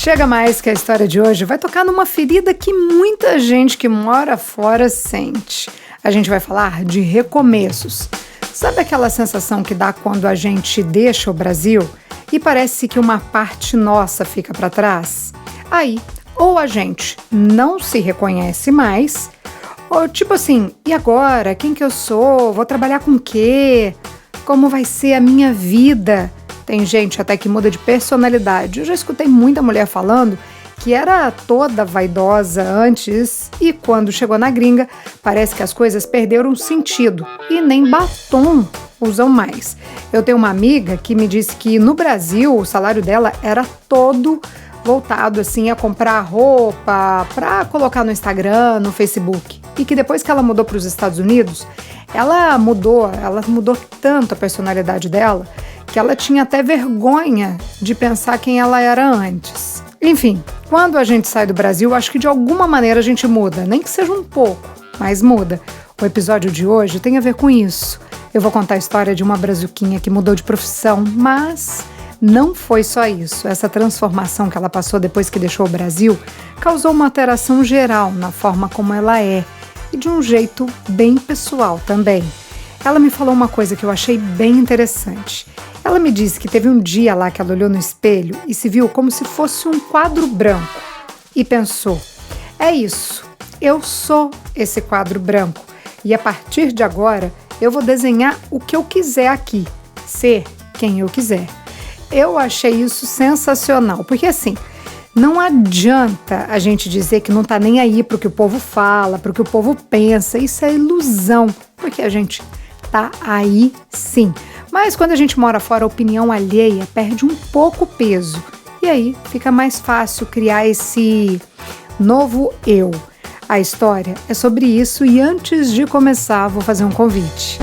Chega mais que a história de hoje vai tocar numa ferida que muita gente que mora fora sente. A gente vai falar de recomeços. Sabe aquela sensação que dá quando a gente deixa o Brasil e parece que uma parte nossa fica para trás? Aí, ou a gente não se reconhece mais, ou tipo assim, e agora? Quem que eu sou? Vou trabalhar com o quê? Como vai ser a minha vida? Tem gente até que muda de personalidade. Eu já escutei muita mulher falando que era toda vaidosa antes e quando chegou na gringa, parece que as coisas perderam sentido e nem batom usam mais. Eu tenho uma amiga que me disse que no Brasil o salário dela era todo voltado assim a comprar roupa para colocar no Instagram, no Facebook. E que depois que ela mudou para os Estados Unidos, ela mudou tanto a personalidade dela que ela tinha até vergonha de pensar quem ela era antes. Enfim, quando a gente sai do Brasil, acho que de alguma maneira a gente muda, nem que seja um pouco, mas muda. O episódio de hoje tem a ver com isso. Eu vou contar a história de uma brazuquinha que mudou de profissão, mas não foi só isso. Essa transformação que ela passou depois que deixou o Brasil causou uma alteração geral na forma como ela é e de um jeito bem pessoal também. Ela me falou uma coisa que eu achei bem interessante. Ela me disse que teve um dia lá que ela olhou no espelho e se viu como se fosse um quadro branco e pensou, é isso, eu sou esse quadro branco e a partir de agora eu vou desenhar o que eu quiser aqui, ser quem eu quiser. Eu achei isso sensacional, porque assim, não adianta a gente dizer que não tá nem aí pro que o povo fala, pro que o povo pensa, isso é ilusão, porque a gente tá aí sim. Mas quando a gente mora fora, a opinião alheia perde um pouco o peso. E aí fica mais fácil criar esse novo eu. A história é sobre isso e antes de começar, vou fazer um convite.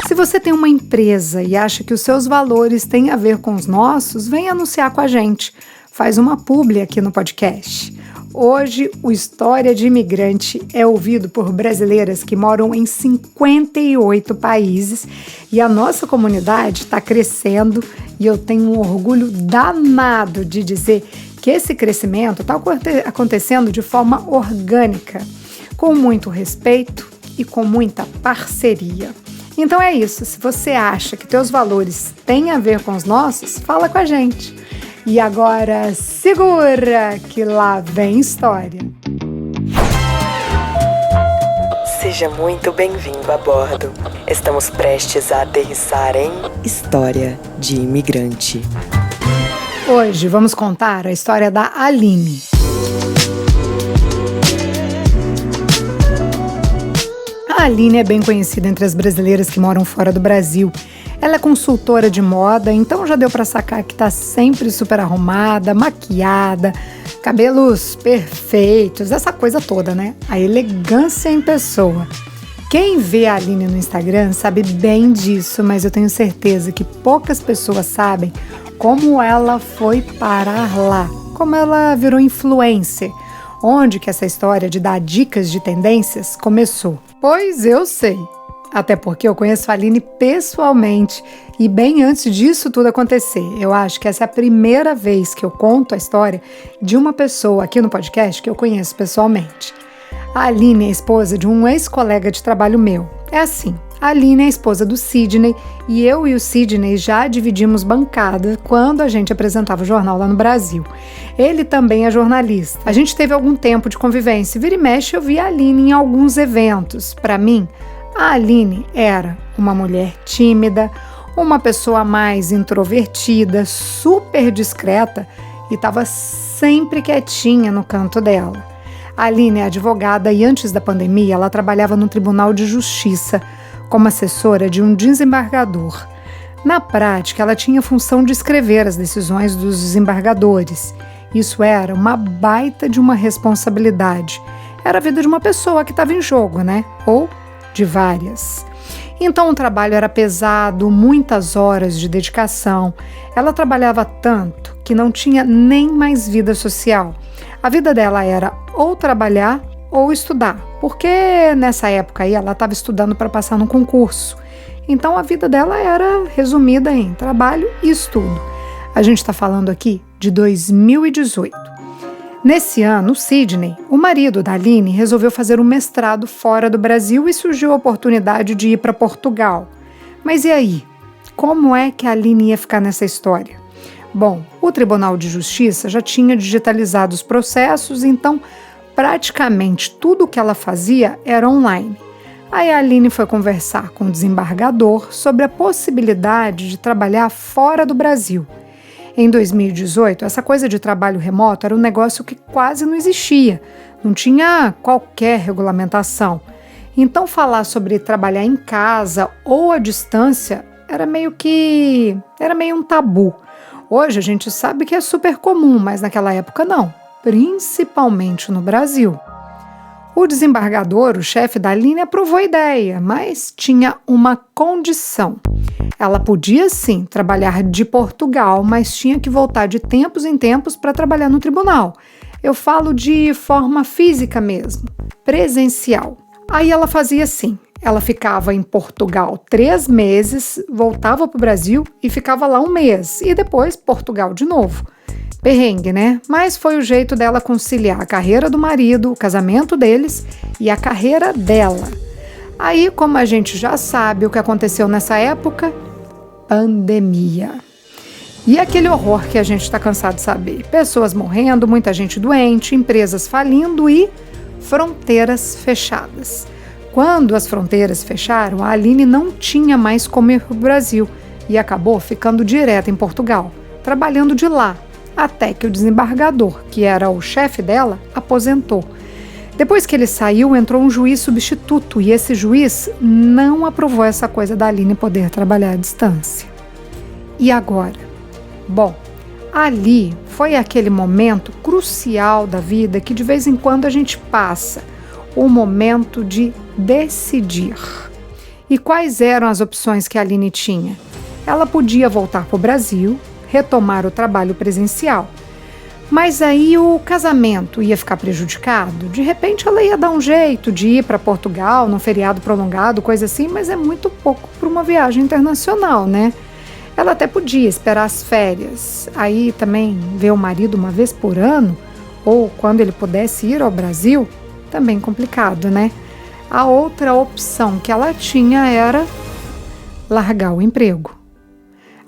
Se você tem uma empresa e acha que os seus valores têm a ver com os nossos, vem anunciar com a gente. Faz uma publi aqui no podcast. Hoje, o História de Imigrante é ouvido por brasileiras que moram em 58 países e a nossa comunidade está crescendo e eu tenho um orgulho danado de dizer que esse crescimento está acontecendo de forma orgânica, com muito respeito e com muita parceria. Então é isso, se você acha que teus valores têm a ver com os nossos, fala com a gente. E agora, segura que lá vem história. Seja muito bem-vindo a bordo. Estamos prestes a aterrissar em História de Imigrante. Hoje vamos contar a história da Aline. A Aline é bem conhecida entre as brasileiras que moram fora do Brasil. Ela é consultora de moda, então já deu para sacar que tá sempre super arrumada, maquiada, cabelos perfeitos, essa coisa toda, né? A elegância em pessoa. Quem vê a Aline no Instagram sabe bem disso, mas eu tenho certeza que poucas pessoas sabem como ela foi parar lá, como ela virou influencer, onde que essa história de dar dicas de tendências começou. Pois eu sei. Até porque eu conheço a Aline pessoalmente e bem antes disso tudo acontecer. Eu acho que essa é a primeira vez que eu conto a história de uma pessoa aqui no podcast que eu conheço pessoalmente. A Aline é esposa de um ex-colega de trabalho meu. É assim, a Aline é esposa do Sidney e eu e o Sidney já dividimos bancada quando a gente apresentava o jornal lá no Brasil. Ele também é jornalista. A gente teve algum tempo de convivência e vira e mexe eu vi a Aline em alguns eventos. Para mim, a Aline era uma mulher tímida, uma pessoa mais introvertida, super discreta e estava sempre quietinha no canto dela. A Aline é advogada e antes da pandemia ela trabalhava no Tribunal de Justiça como assessora de um desembargador. Na prática, ela tinha a função de escrever as decisões dos desembargadores. Isso era uma baita de uma responsabilidade. Era a vida de uma pessoa que estava em jogo, né? Ou de várias. Então o trabalho era pesado, muitas horas de dedicação. Ela trabalhava tanto que não tinha nem mais vida social. A vida dela era ou trabalhar ou estudar, porque nessa época aí ela estava estudando para passar num concurso. Então a vida dela era resumida em trabalho e estudo. A gente está falando aqui de 2018. Nesse ano, o Sidney, o marido da Aline, resolveu fazer um mestrado fora do Brasil e surgiu a oportunidade de ir para Portugal. Mas e aí? Como é que a Aline ia ficar nessa história? Bom, o Tribunal de Justiça já tinha digitalizado os processos, então praticamente tudo o que ela fazia era online. Aí a Aline foi conversar com o desembargador sobre a possibilidade de trabalhar fora do Brasil. Em 2018, essa coisa de trabalho remoto era um negócio que quase não existia, não tinha qualquer regulamentação. Então falar sobre trabalhar em casa ou à distância era meio um tabu. Hoje a gente sabe que é super comum, mas naquela época não, principalmente no Brasil. O desembargador, o chefe da Aline, aprovou a ideia, mas tinha uma condição. Ela podia sim trabalhar de Portugal, mas tinha que voltar de tempos em tempos para trabalhar no tribunal. Eu falo de forma física mesmo, presencial. Aí ela fazia assim, ela ficava em Portugal 3 meses, voltava para o Brasil e ficava lá 1 mês, e depois Portugal de novo. Perrengue, né? Mas foi o jeito dela conciliar a carreira do marido, o casamento deles e a carreira dela. Aí, como a gente já sabe o que aconteceu nessa época, pandemia. E aquele horror que a gente está cansado de saber. Pessoas morrendo, muita gente doente, empresas falindo e fronteiras fechadas. Quando as fronteiras fecharam, a Aline não tinha mais como ir para o Brasil e acabou ficando direto em Portugal, trabalhando de lá, até que o desembargador, que era o chefe dela, aposentou. Depois que ele saiu, entrou um juiz substituto e esse juiz não aprovou essa coisa da Aline poder trabalhar à distância. E agora? Bom, ali foi aquele momento crucial da vida que de vez em quando a gente passa, o momento de decidir. E quais eram as opções que a Aline tinha? Ela podia voltar para o Brasil, retomar o trabalho presencial. Mas aí o casamento ia ficar prejudicado? De repente ela ia dar um jeito de ir para Portugal num feriado prolongado, coisa assim, mas é muito pouco para uma viagem internacional, né? Ela até podia esperar as férias, aí também ver o marido uma vez por ano, ou quando ele pudesse ir ao Brasil, também complicado, né? A outra opção que ela tinha era largar o emprego.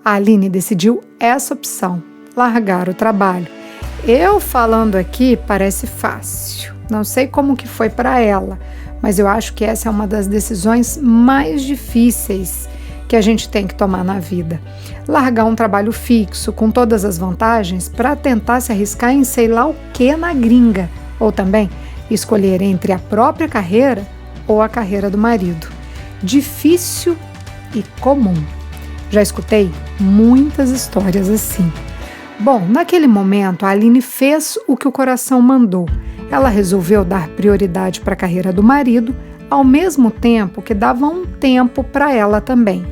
A Aline decidiu essa opção, largar o trabalho. Eu falando aqui parece fácil, não sei como que foi para ela, mas eu acho que essa é uma das decisões mais difíceis que a gente tem que tomar na vida. Largar um trabalho fixo com todas as vantagens para tentar se arriscar em sei lá o que na gringa, ou também escolher entre a própria carreira ou a carreira do marido. Difícil e comum. Já escutei muitas histórias assim. Bom, naquele momento a Aline fez o que o coração mandou. Ela resolveu dar prioridade para a carreira do marido, ao mesmo tempo que dava um tempo para ela também.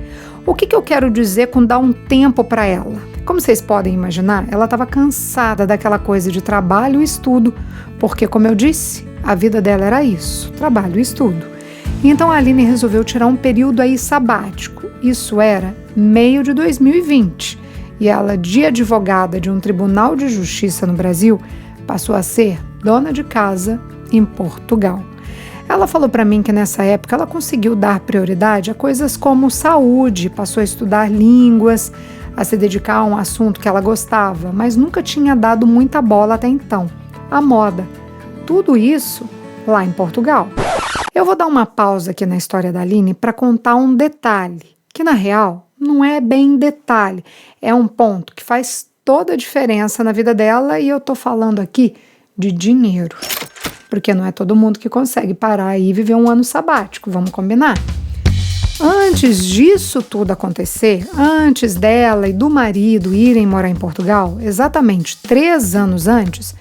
O que eu quero dizer com dar um tempo para ela? Como vocês podem imaginar, ela estava cansada daquela coisa de trabalho e estudo, porque, como eu disse, a vida dela era isso, trabalho e estudo. Então a Aline resolveu tirar um período aí sabático. Isso era meio de 2020. E ela, de advogada de um tribunal de justiça no Brasil, passou a ser dona de casa em Portugal. Ela falou para mim que nessa época ela conseguiu dar prioridade a coisas como saúde, passou a estudar línguas, a se dedicar a um assunto que ela gostava, mas nunca tinha dado muita bola até então, a moda. Tudo isso lá em Portugal. Eu vou dar uma pausa aqui na história da Aline para contar um detalhe, que na real não é bem detalhe, é um ponto que faz toda a diferença na vida dela e eu tô falando aqui de dinheiro. Porque não é todo mundo que consegue parar e viver um ano sabático, vamos combinar? Antes disso tudo acontecer, antes dela e do marido irem morar em Portugal, exatamente 3 anos antes,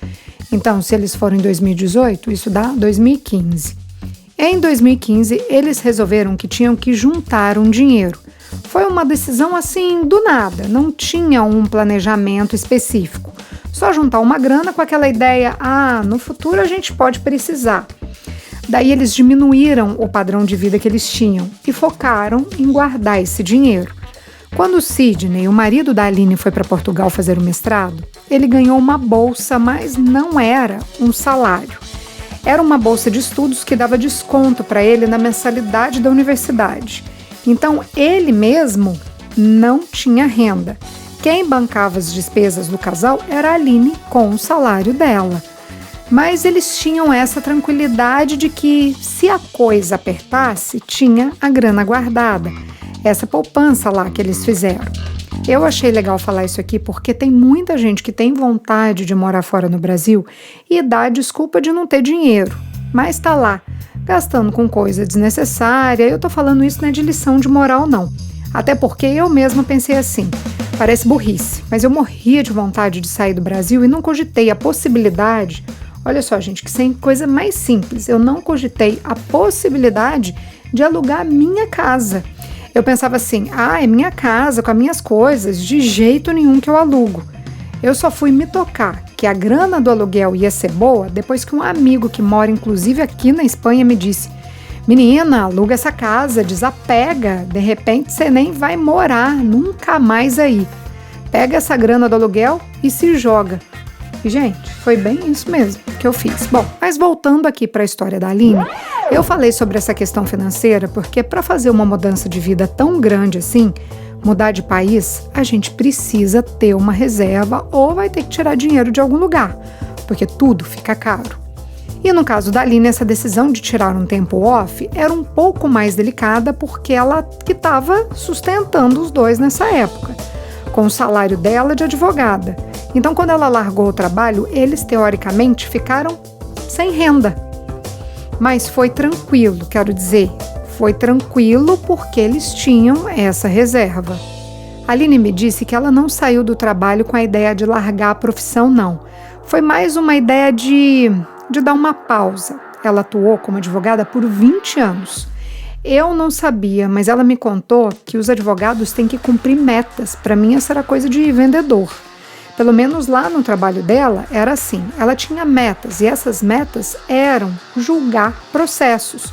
então se eles foram em 2018, isso dá 2015. Em 2015, eles resolveram que tinham que juntar um dinheiro. Foi uma decisão assim, do nada, não tinha um planejamento específico. Só juntar uma grana com aquela ideia, no futuro a gente pode precisar. Daí eles diminuíram o padrão de vida que eles tinham e focaram em guardar esse dinheiro. Quando o Sidney, o marido da Aline, foi para Portugal fazer o mestrado, ele ganhou uma bolsa, mas não era um salário. Era uma bolsa de estudos que dava desconto para ele na mensalidade da universidade. Então, ele mesmo não tinha renda. Quem bancava as despesas do casal era a Aline com o salário dela. Mas eles tinham essa tranquilidade de que, se a coisa apertasse, tinha a grana guardada. Essa poupança lá que eles fizeram. Eu achei legal falar isso aqui porque tem muita gente que tem vontade de morar fora no Brasil e dá a desculpa de não ter dinheiro, mas tá lá, gastando com coisa desnecessária. Eu tô falando isso não é de lição de moral não, até porque eu mesma pensei assim, parece burrice, mas eu morria de vontade de sair do Brasil e não cogitei a possibilidade, olha só gente, que sem coisa mais simples, eu não cogitei a possibilidade de alugar a minha casa. Eu pensava assim, é minha casa, com as minhas coisas, de jeito nenhum que eu alugo. Eu só fui me tocar que a grana do aluguel ia ser boa depois que um amigo que mora inclusive aqui na Espanha me disse, menina, aluga essa casa, desapega, de repente você nem vai morar nunca mais aí. Pega essa grana do aluguel e se joga. E, gente, foi bem isso mesmo que eu fiz. Bom, mas voltando aqui para a história da Aline, eu falei sobre essa questão financeira porque para fazer uma mudança de vida tão grande assim, mudar de país, a gente precisa ter uma reserva ou vai ter que tirar dinheiro de algum lugar, porque tudo fica caro. E no caso da Aline, essa decisão de tirar um tempo off era um pouco mais delicada porque ela que estava sustentando os dois nessa época, com o salário dela de advogada. Então, quando ela largou o trabalho, eles teoricamente ficaram sem renda. Mas foi tranquilo, quero dizer, foi tranquilo porque eles tinham essa reserva. A Aline me disse que ela não saiu do trabalho com a ideia de largar a profissão, não. Foi mais uma ideia de dar uma pausa. Ela atuou como advogada por 20 anos. Eu não sabia, mas ela me contou que os advogados têm que cumprir metas. Para mim, essa era coisa de vendedor. Pelo menos lá no trabalho dela, era assim. Ela tinha metas e essas metas eram julgar processos.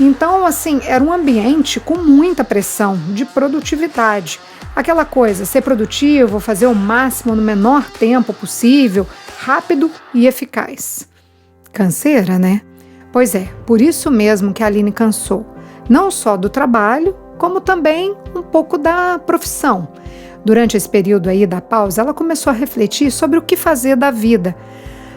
Então, assim, era um ambiente com muita pressão de produtividade. Aquela coisa, ser produtivo, fazer o máximo no menor tempo possível, rápido e eficaz. Canseira, né? Pois é, por isso mesmo que a Aline cansou. Não só do trabalho, como também um pouco da profissão. Durante esse período aí da pausa, ela começou a refletir sobre o que fazer da vida.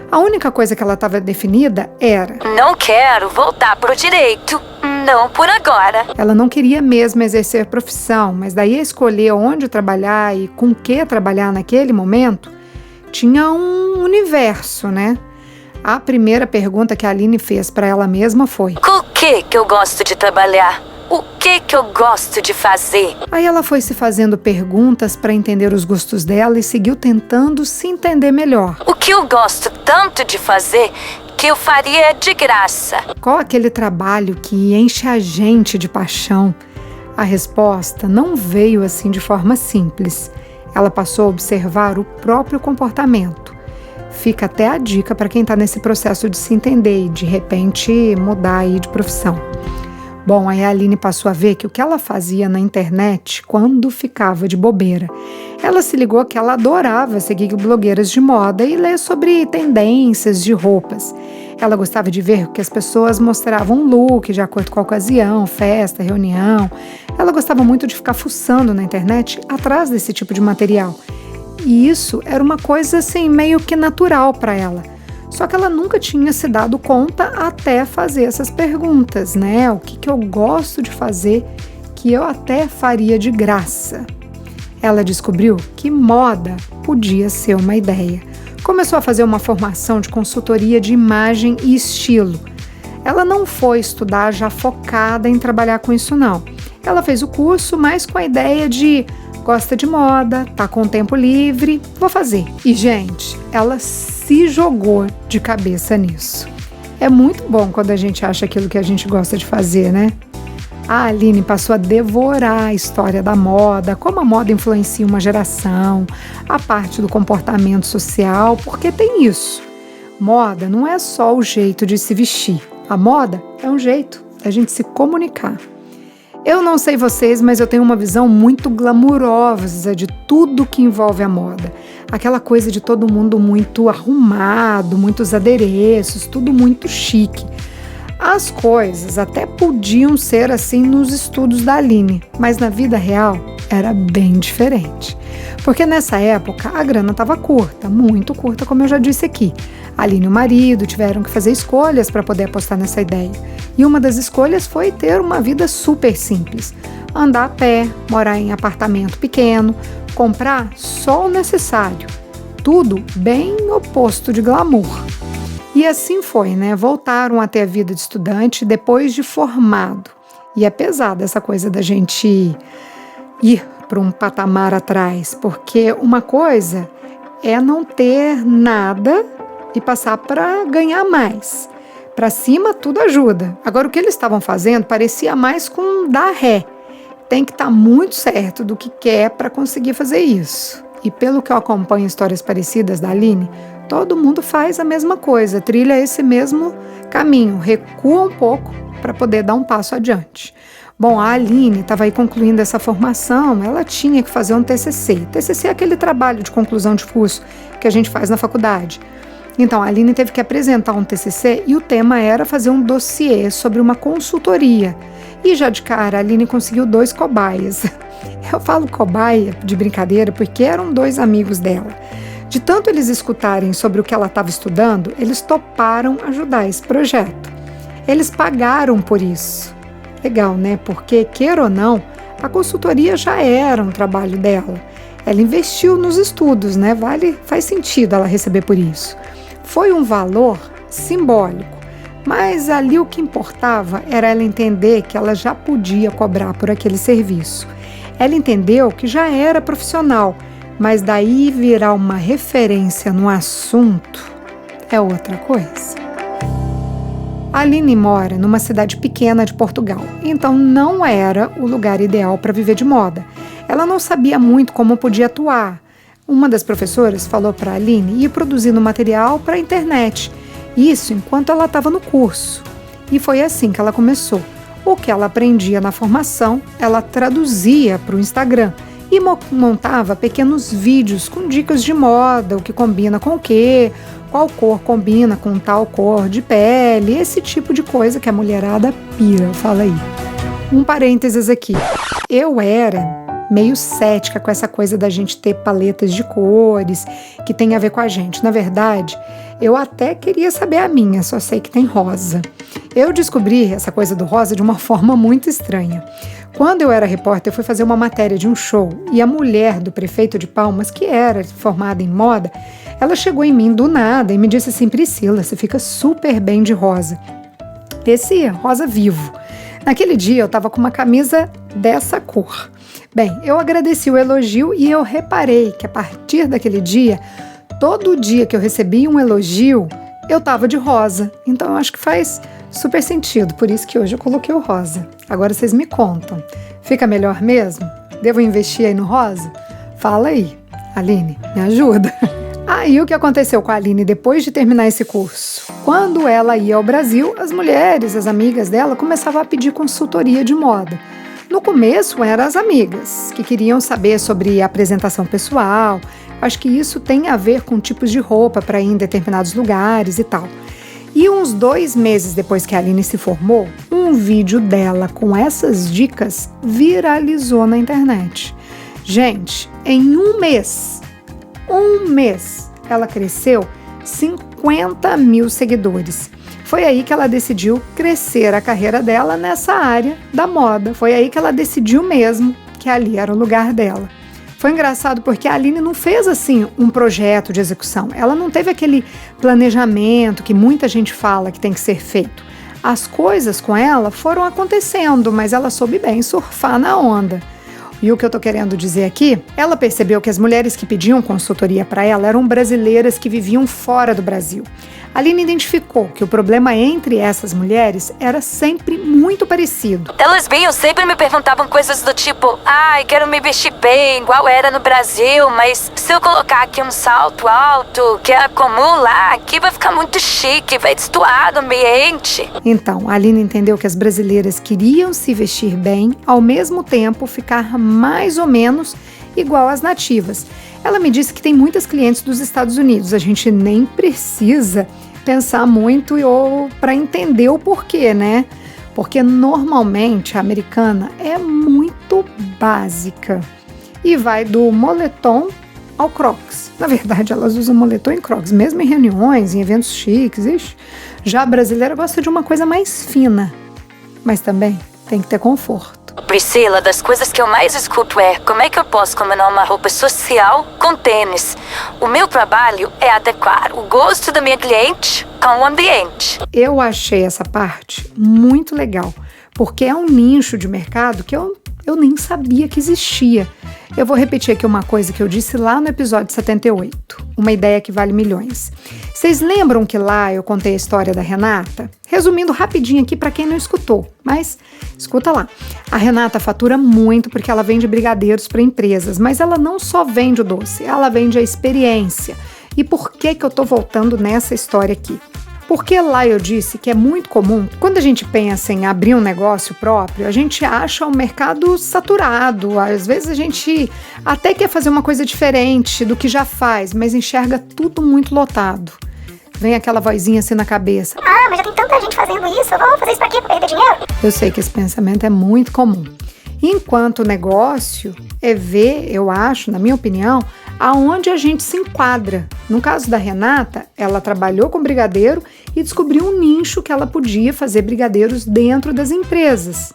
A única coisa que ela estava definida era: não quero voltar pro direito, não por agora. Ela não queria mesmo exercer profissão, mas daí a escolher onde trabalhar e com que trabalhar naquele momento, tinha um universo, né? A primeira pergunta que a Aline fez para ela mesma foi: com o que eu gosto de trabalhar? O que eu gosto de fazer? Aí ela foi se fazendo perguntas para entender os gostos dela e seguiu tentando se entender melhor. O que eu gosto tanto de fazer que eu faria de graça? Qual aquele trabalho que enche a gente de paixão? A resposta não veio assim de forma simples. Ela passou a observar o próprio comportamento. Fica até a dica para quem está nesse processo de se entender e de repente mudar aí de profissão. Bom, aí a Aline passou a ver que o que ela fazia na internet quando ficava de bobeira. Ela se ligou que ela adorava seguir blogueiras de moda e ler sobre tendências de roupas. Ela gostava de ver que as pessoas mostravam um look de acordo com a ocasião, festa, reunião. Ela gostava muito de ficar fuçando na internet atrás desse tipo de material. E isso era uma coisa assim meio que natural para ela. Só que ela nunca tinha se dado conta até fazer essas perguntas, né? O que eu gosto de fazer que eu até faria de graça? Ela descobriu que moda podia ser uma ideia. Começou a fazer uma formação de consultoria de imagem e estilo. Ela não foi estudar já focada em trabalhar com isso, não. Ela fez o curso, mas com a ideia de gosta de moda, tá com tempo livre, vou fazer. E, gente, ela se jogou de cabeça nisso. É muito bom quando a gente acha aquilo que a gente gosta de fazer, né? A Aline passou a devorar a história da moda, como a moda influencia uma geração, a parte do comportamento social, porque tem isso. Moda não é só o jeito de se vestir. A moda é um jeito da gente se comunicar. Eu não sei vocês, mas eu tenho uma visão muito glamurosa de tudo que envolve a moda. Aquela coisa de todo mundo muito arrumado, muitos adereços, tudo muito chique. As coisas até podiam ser assim nos estudos da Aline, mas na vida real era bem diferente. Porque nessa época a grana estava curta, muito curta, como eu já disse aqui. A Aline e o marido tiveram que fazer escolhas para poder apostar nessa ideia. E uma das escolhas foi ter uma vida super simples. Andar a pé, morar em apartamento pequeno, comprar só o necessário. Tudo bem oposto de glamour. E assim foi, né? Voltaram a ter a vida de estudante depois de formado. E é pesada essa coisa da gente ir para um patamar atrás, porque uma coisa é não ter nada e passar para ganhar mais. Para cima tudo ajuda. Agora o que eles estavam fazendo parecia mais com dar ré. Tem que estar muito certo do que quer para conseguir fazer isso. E pelo que eu acompanho histórias parecidas da Aline, todo mundo faz a mesma coisa, trilha esse mesmo caminho, recua um pouco para poder dar um passo adiante. Bom, a Aline estava aí concluindo essa formação, ela tinha que fazer um TCC. TCC é aquele trabalho de conclusão de curso que a gente faz na faculdade. Então, a Aline teve que apresentar um TCC e o tema era fazer um dossiê sobre uma consultoria. E já de cara, a Aline conseguiu 2 cobaias. Eu falo cobaia de brincadeira porque eram 2 amigos dela. De tanto eles escutarem sobre o que ela estava estudando, eles toparam ajudar esse projeto. Eles pagaram por isso. Legal, né? Porque, queira ou não, a consultoria já era um trabalho dela. Ela investiu nos estudos, né? Faz sentido ela receber por isso. Foi um valor simbólico, mas ali o que importava era ela entender que ela já podia cobrar por aquele serviço. Ela entendeu que já era profissional, mas daí virar uma referência no assunto é outra coisa. A Aline mora numa cidade pequena de Portugal, então não era o lugar ideal para viver de moda. Ela não sabia muito como podia atuar. Uma das professoras falou para a Aline ir produzindo material para a internet, isso enquanto ela estava no curso. E foi assim que ela começou. O que ela aprendia na formação, ela traduzia para o Instagram e montava pequenos vídeos com dicas de moda, o que combina com o quê, qual cor combina com tal cor de pele, esse tipo de coisa que a mulherada pira, fala aí. Um parênteses aqui, eu era meio cética com essa coisa da gente ter paletas de cores que tem a ver com a gente. Na verdade, eu até queria saber a minha, só sei que tem rosa. Eu descobri essa coisa do rosa de uma forma muito estranha. Quando eu era repórter, eu fui fazer uma matéria de um show e a mulher do prefeito de Palmas, que era formada em moda, ela chegou em mim do nada e me disse assim: Priscila, você fica super bem de rosa. Esse rosa vivo. Naquele dia eu estava com uma camisa dessa cor. Bem, eu agradeci o elogio e eu reparei que a partir daquele dia, todo dia que eu recebi um elogio, eu estava de rosa. Então eu acho que faz super sentido, por isso que hoje eu coloquei o rosa. Agora vocês me contam, fica melhor mesmo? Devo investir aí no rosa? Fala aí, Aline, me ajuda. Aí o que aconteceu com a Aline depois de terminar esse curso? Quando ela ia ao Brasil, as mulheres, as amigas dela, começavam a pedir consultoria de moda. No começo eram as amigas, que queriam saber sobre apresentação pessoal. Acho que isso tem a ver com tipos de roupa para ir em determinados lugares e tal. E uns 2 meses depois que a Aline se formou, um vídeo dela com essas dicas viralizou na internet. Gente, em um mês, ela cresceu 50 mil seguidores. Foi aí que ela decidiu crescer a carreira dela nessa área da moda. Foi aí que ela decidiu mesmo que ali era o lugar dela. Foi engraçado porque a Aline não fez assim um projeto de execução. Ela não teve aquele planejamento que muita gente fala que tem que ser feito. As coisas com ela foram acontecendo, mas ela soube bem surfar na onda. E o que eu tô querendo dizer aqui, ela percebeu que as mulheres que pediam consultoria para ela eram brasileiras que viviam fora do Brasil. A Aline identificou que o problema entre essas mulheres era sempre muito parecido. Elas vinham sempre me perguntavam coisas do tipo: ai, quero me vestir bem, igual era no Brasil, mas se eu colocar aqui um salto alto, que é comum lá, aqui vai ficar muito chique, vai destoar do ambiente. Então, a Aline entendeu que as brasileiras queriam se vestir bem, ao mesmo tempo ficar mais ou menos igual às nativas. Ela me disse que tem muitas clientes dos Estados Unidos, a gente nem precisa pensar muito ou para entender o porquê, né? Porque normalmente a americana é muito básica e vai do moletom ao crocs. Na verdade, elas usam moletom e crocs, mesmo em reuniões, em eventos chiques. Ixi. Já a brasileira gosta de uma coisa mais fina, mas também tem que ter conforto. Priscila, das coisas que eu mais escuto é: como é que eu posso combinar uma roupa social com tênis? O meu trabalho é adequar o gosto da minha cliente com o ambiente. Eu achei essa parte muito legal, porque é um nicho de mercado que eu nem sabia que existia. Eu vou repetir aqui uma coisa que eu disse lá no episódio 78, uma ideia que vale milhões. Vocês lembram que lá eu contei a história da Renata? Resumindo rapidinho aqui para quem não escutou, mas escuta lá. A Renata fatura muito porque ela vende brigadeiros para empresas, mas ela não só vende o doce, ela vende a experiência. E por que eu tô voltando nessa história aqui? Porque lá eu disse que é muito comum, quando a gente pensa em abrir um negócio próprio, a gente acha o mercado saturado. Às vezes a gente até quer fazer uma coisa diferente do que já faz, mas enxerga tudo muito lotado. Vem aquela vozinha assim na cabeça: ah, mas já tem tanta gente fazendo isso, eu vou fazer isso pra quê? Pra perder dinheiro? Eu sei que esse pensamento é muito comum. Enquanto o negócio é ver, eu acho, na minha opinião, aonde a gente se enquadra. No caso da Renata, ela trabalhou com brigadeiro e descobriu um nicho que ela podia fazer brigadeiros dentro das empresas.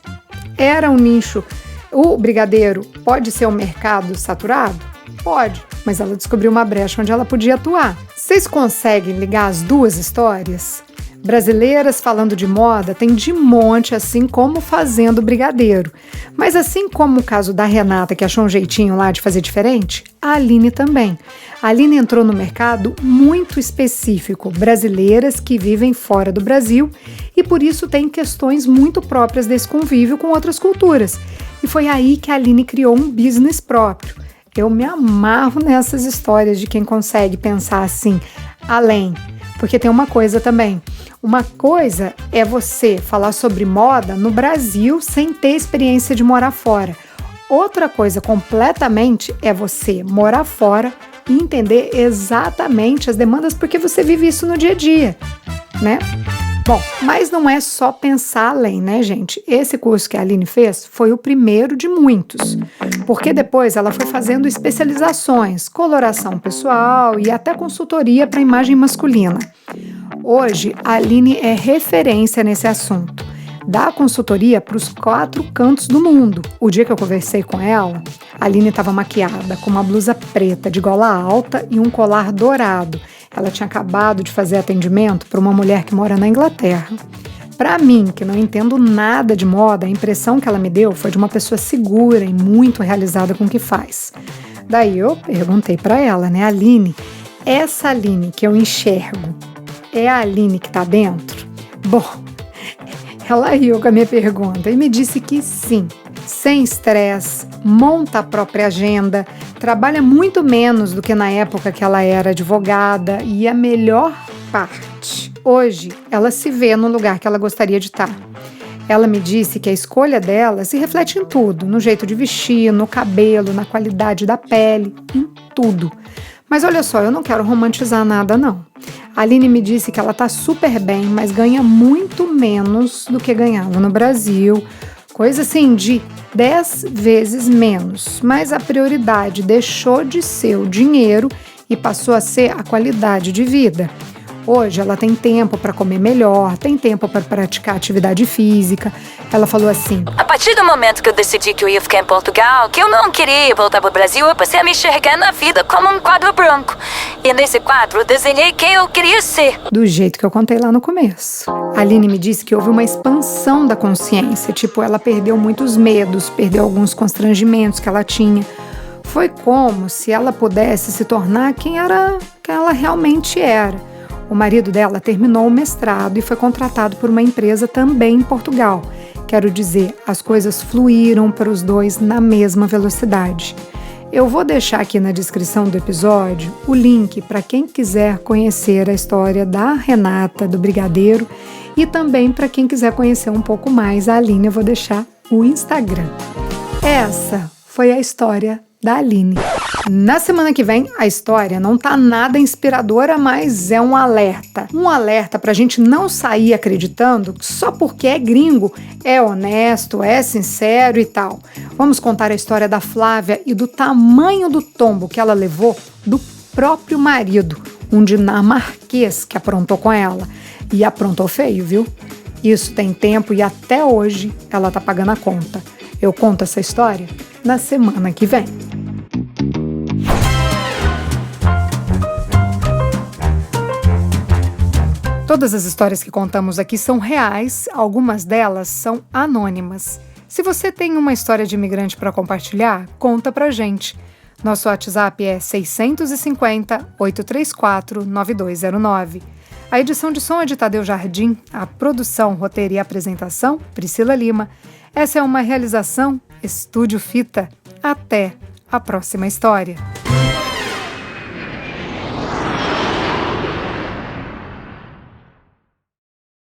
Era um nicho. O brigadeiro pode ser um mercado saturado? Pode, mas ela descobriu uma brecha onde ela podia atuar. Vocês conseguem ligar as duas histórias? Brasileiras falando de moda tem de monte, assim como fazendo brigadeiro. Mas assim como o caso da Renata, que achou um jeitinho lá de fazer diferente, a Aline também. A Aline entrou no mercado muito específico, brasileiras que vivem fora do Brasil e por isso tem questões muito próprias desse convívio com outras culturas. E foi aí que a Aline criou um business próprio. Eu me amarro nessas histórias de quem consegue pensar assim, além. Porque tem uma coisa também. Uma coisa é você falar sobre moda no Brasil sem ter experiência de morar fora. Outra coisa completamente é você morar fora e entender exatamente as demandas porque você vive isso no dia a dia, né? Bom, mas não é só pensar além, né, gente? Esse curso que a Aline fez foi o primeiro de muitos, porque depois ela foi fazendo especializações, coloração pessoal e até consultoria para imagem masculina. Hoje, a Aline é referência nesse assunto. Dá consultoria para os 4 cantos do mundo. O dia que eu conversei com ela, a Aline estava maquiada com uma blusa preta de gola alta e um colar dourado. Ela tinha acabado de fazer atendimento para uma mulher que mora na Inglaterra. Para mim, que não entendo nada de moda, a impressão que ela me deu foi de uma pessoa segura e muito realizada com o que faz. Daí eu perguntei para ela, né, Aline, essa Aline que eu enxergo, é a Aline que está dentro? Bom, ela riu com a minha pergunta e me disse que sim. Sem estresse, monta a própria agenda, trabalha muito menos do que na época que ela era advogada e a melhor parte, hoje ela se vê no lugar que ela gostaria de estar. Ela me disse que a escolha dela se reflete em tudo, no jeito de vestir, no cabelo, na qualidade da pele, em tudo. Mas olha só, eu não quero romantizar nada não. A Aline me disse que ela tá super bem, mas ganha muito menos do que ganhava no Brasil. Coisa assim de 10 vezes menos, mas a prioridade deixou de ser o dinheiro e passou a ser a qualidade de vida. Hoje ela tem tempo para comer melhor, tem tempo para praticar atividade física. Ela falou assim: a partir do momento que eu decidi que eu ia ficar em Portugal, que eu não queria voltar para o Brasil, eu passei a me enxergar na vida como um quadro branco. E nesse quadro eu desenhei quem eu queria ser. Do jeito que eu contei lá no começo. A Aline me disse que houve uma expansão da consciência, tipo, ela perdeu muitos medos, perdeu alguns constrangimentos que ela tinha. Foi como se ela pudesse se tornar quem ela realmente era. O marido dela terminou o mestrado e foi contratado por uma empresa também em Portugal. Quero dizer, as coisas fluíram para os dois na mesma velocidade. Eu vou deixar aqui na descrição do episódio o link para quem quiser conhecer a história da Renata, do Brigadeiro, e também para quem quiser conhecer um pouco mais a Aline, eu vou deixar o Instagram. Essa foi a história da Aline. Na semana que vem, a história não tá nada inspiradora, mas é um alerta. Um alerta pra gente não sair acreditando que só porque é gringo é honesto, é sincero e tal. Vamos contar a história da Flávia e do tamanho do tombo que ela levou do próprio marido, um dinamarquês que aprontou com ela. E aprontou feio, viu? Isso tem tempo e até hoje ela tá pagando a conta. Eu conto essa história na semana que vem. Todas as histórias que contamos aqui são reais, algumas delas são anônimas. Se você tem uma história de imigrante para compartilhar, conta pra gente. Nosso WhatsApp é 650-834-9209. A edição de som é de Tadeu Jardim, a produção, roteiro e apresentação, Priscila Lima. Essa é uma realização Estúdio Fita. Até a próxima história.